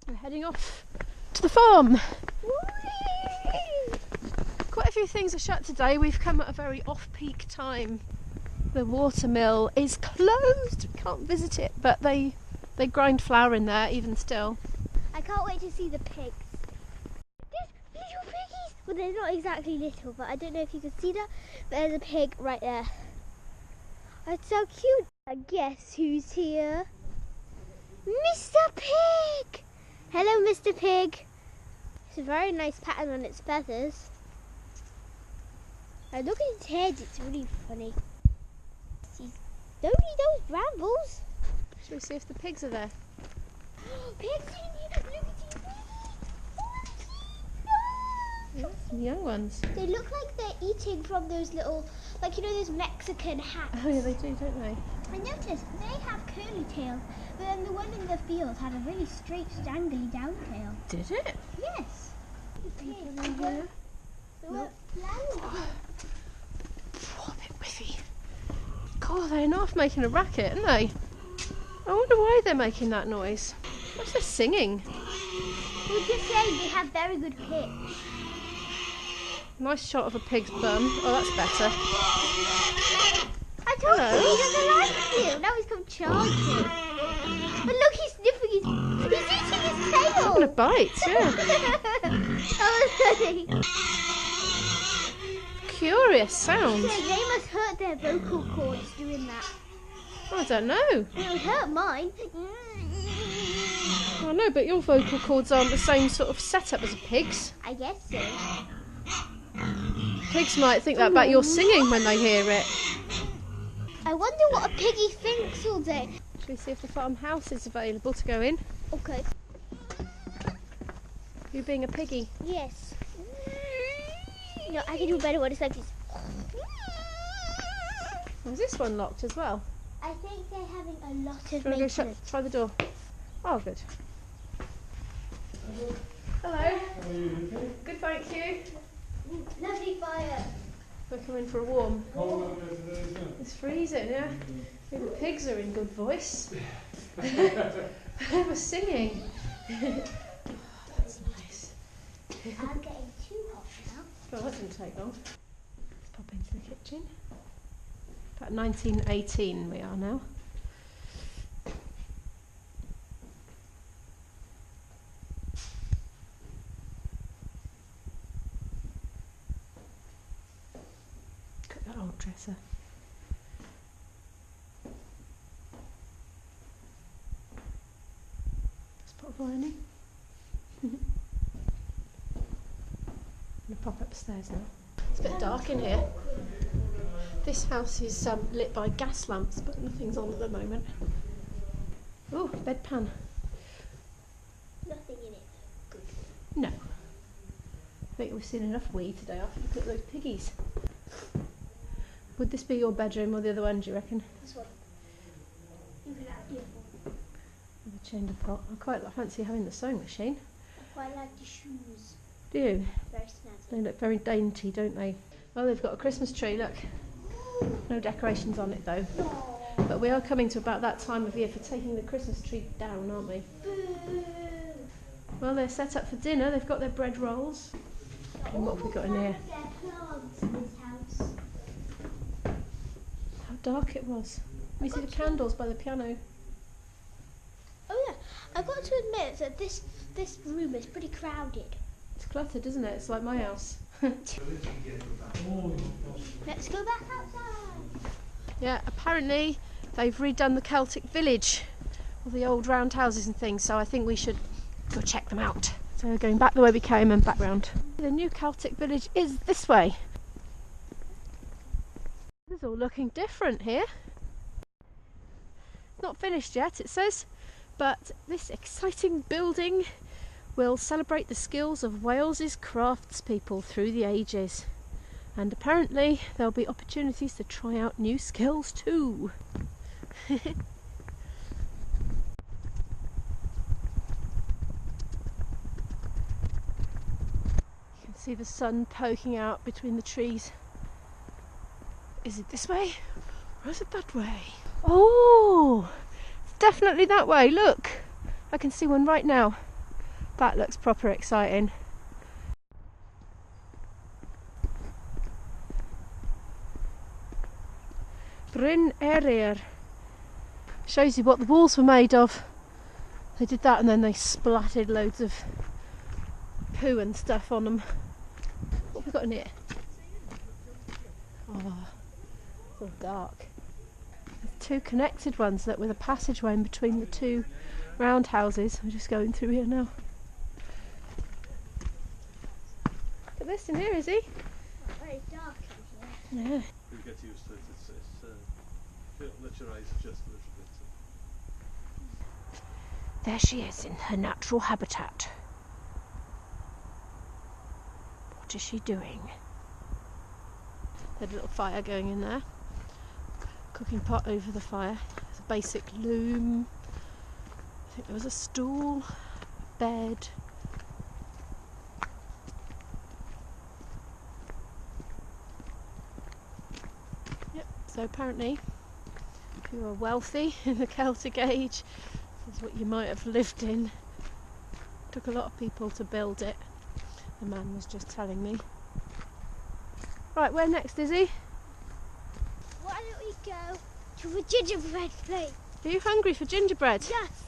We're heading off to the farm. Quite a few things are shut today. We've come at a very off-peak time. The watermill is closed. We can't visit it, but they grind flour in there even still. I can't wait to see the pigs. There's little piggies. Well, they're not exactly little, but I don't know if you can see that. But there's a pig right there. It's so cute. I guess who's here? Mr. Pig! Hello, Mr. Pig. It's a very nice pattern on its feathers. And look at its head, it's really funny. Don't eat those brambles. Shall we see if the pigs are there? Pigs in here, look at you. Yeah, some young ones. They look like they're eating from those little, like, you know, those Mexican hats. Oh yeah, they do, don't they? I noticed they have curly tails, but then the one in the field had a really straight, strangly down tail. Did it? Yes. Yeah. Nope. Oh, a bit whiffy. God, they're not making a racket, aren't they? I wonder why they're making that noise. What's they singing? We're just saying they have very good pitch. Nice shot of a pig's bum. Oh, that's better. I told Hello. you, he doesn't like you. Now he's come charging. But look, he's sniffing he's eating his tail. I'm gonna bite, yeah. That was funny. Curious sound. Yeah, they must hurt their vocal cords doing that. I don't know. It would hurt mine. I know, but your vocal cords aren't the same sort of setup as a pig's. I guess so. Pigs might think that about your singing when they hear it. I wonder what a piggy thinks all day. Shall we see if the farmhouse is available to go in? Okay. You being a piggy? Yes. No, I can do a better one. It's like this. Oh, is this one locked as well? I think they're having a lot of Do you want to go maintenance. try the door? Oh, good. Hello. Good, thank you. Lovely fire. We're coming for a warm. It's freezing, yeah. The pigs are in good voice. They were singing. Oh, that's nice. I'm getting too hot now. Well, that didn't take long. Let's pop into the kitchen. About 1918 we are now. Look at that old dresser. Spot of ironing. I'm going to pop upstairs now. It's a bit dark in here. This house is lit by gas lamps, but nothing's on at the moment. Oh, bedpan. Nothing in it. Good. No. I think we've seen enough wee today after we took those piggies. Would this be your bedroom or the other one, do you reckon? This one. You can have the other one. The chamber pot. I quite fancy having the sewing machine. I quite like the shoes. Do you? Very snazzy. They look very dainty, don't they? Oh, they've got a Christmas tree, look. No decorations on it though. But we are coming to about that time of year for taking the Christmas tree down, aren't we? Well, they're set up for dinner. They've got their bread rolls. And what have we got in here? Plants in this house. How dark it was. We see the candles by the piano. Oh yeah, I've got to admit that this room is pretty crowded. It's cluttered, isn't it? It's like my house. Let's go back outside. Yeah, apparently they've redone the Celtic village, all the old round houses and things, so I think we should go check them out. So we're going back the way we came and back round. The new Celtic village is this way. It's all looking different here. Not finished yet, it says, but this exciting building will celebrate the skills of Wales's craftspeople through the ages. And apparently there'll be opportunities to try out new skills too. You can see the sun poking out between the trees. Is it this way or is it that way? Oh, it's definitely that way, look. I can see one right now. That looks proper exciting. Bryn Erir. Shows you what the walls were made of. They did that and then they splattered loads of poo and stuff on them. What have we got in here? Oh, it's all dark. There's two connected ones that with a passageway in between the two roundhouses. I'm just going through here now. Look at this in here, is he? Oh, very dark in here. Yeah. You get used to it. Let your eyes adjust a little bit. There she is in her natural habitat. What is she doing? There's a little fire going in there. Cooking pot over the fire. There's a basic loom. I think there was a stool, a bed. Yep, so apparently if you were wealthy in the Celtic age, this is what you might have lived in. Took a lot of people to build it. The man was just telling me. Right, where next, Izzy? Why don't we go to a gingerbread place? Are you hungry for gingerbread? Yes.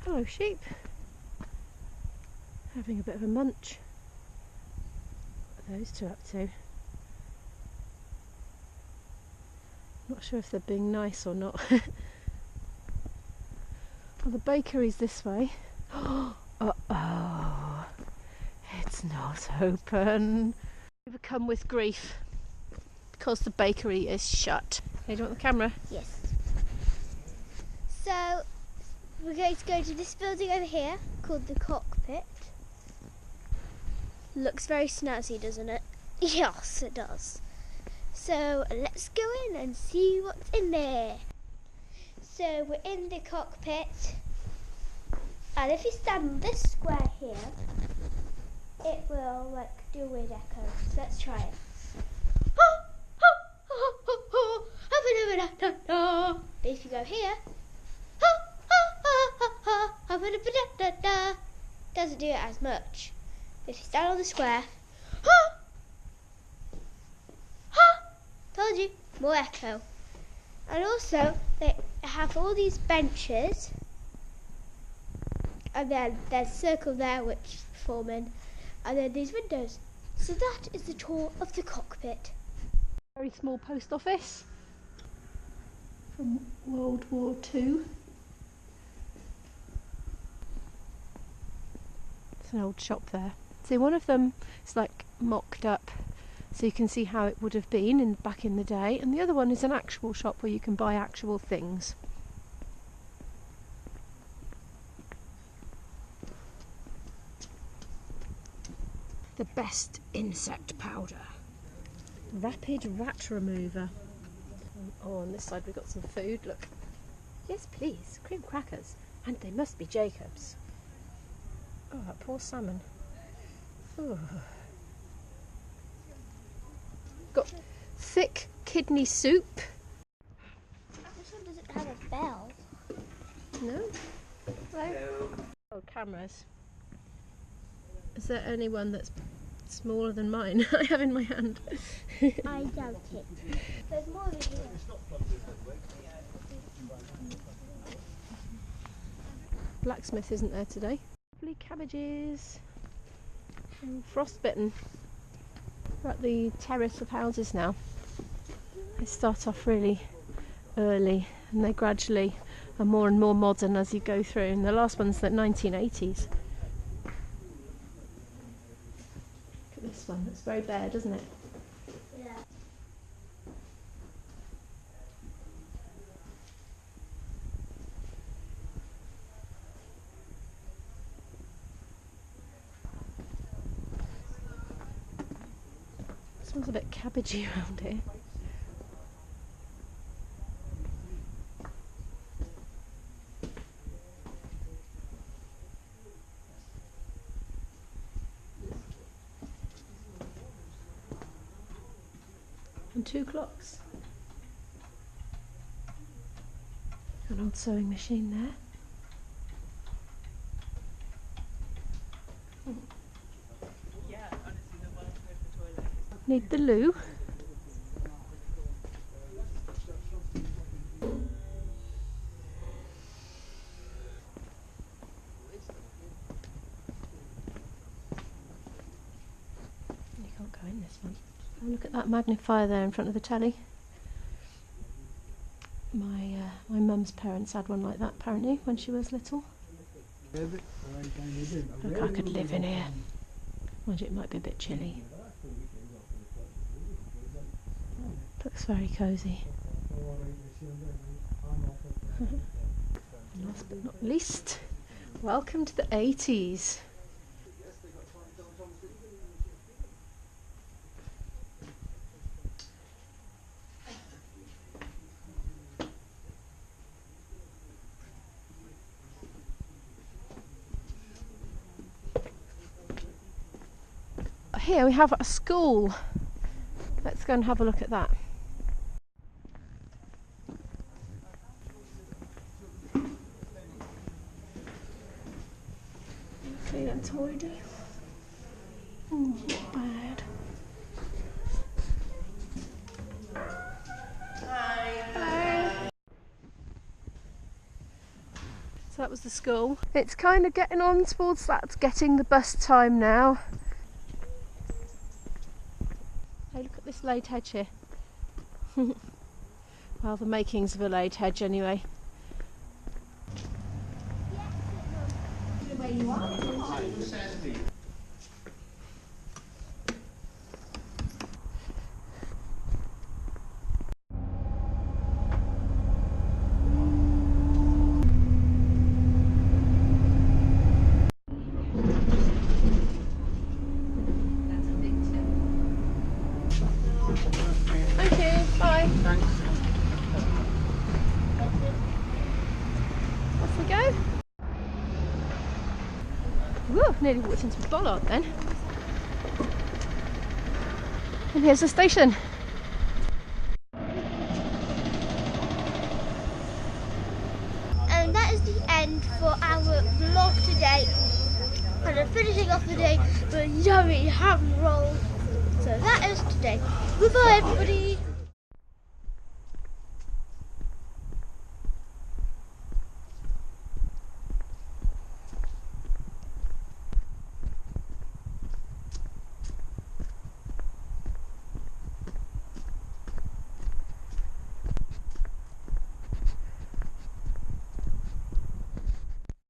Hello, sheep. Having a bit of a munch. What are those two up to? Not sure if they're being nice or not. Well, the bakery's this way. Uh-oh. It's not open. Overcome with grief because the bakery is shut. Hey, do you want the camera? Yes. So we're going to go to this building over here called the Cockpit. Looks very snazzy, doesn't it? Yes, it does. So let's go in and see what's in there. So we're in the cockpit, and if you stand on this square here, it will like do a weird echo. So let's try it. But if you go here, doesn't do it as much. If you stand on the square, told you, more echo. And also they have all these benches, and then there's a circle there which is forming, and then these windows. So that is the tour of the cockpit. Very small post office from World War II. It's an old shop there. See, one of them is like mocked up, so you can see how it would have been back in the day, and the other one is an actual shop where you can buy actual things. The best insect powder. Rapid rat remover. Oh, on this side we've got some food, look. Yes, please, cream crackers. And they must be Jacob's. Oh, that poor salmon. Oh. Got thick kidney soup. This one doesn't have a bell. No? Hello. Oh, cameras. Is there anyone that's smaller than mine I have in my hand? I doubt it. There's more over here. Blacksmith isn't there today. Lovely cabbages. And frostbitten. We're at the terrace of houses now. They start off really early and they gradually are more and more modern as you go through, and the last one's the 1980s. Look at this one, it's very bare, doesn't it? Yeah. Smells a bit cabbagey around here. And 2 clocks. An old sewing machine there. Need the loo. You can't go in this one. Oh, look at that magnifier there in front of the telly. My mum's parents had one like that apparently when she was little. Look, I could live in here. Mind you, it might be a bit chilly. Looks very cosy. Last but not least, welcome to the 80s. Here we have a school. Let's go and have a look at that. Clean and tidy. Not bad. Hi. So that was the school. It's kind of getting on towards that, getting the bus time now. Hey, look at this laid hedge here. Well, the makings of a laid hedge anyway. Where you are. Whew, nearly walked into a bollard then. And here's the station. And that is the end for our vlog today. And I'm finishing off the day with yummy ham rolls. So that is today. Goodbye everybody.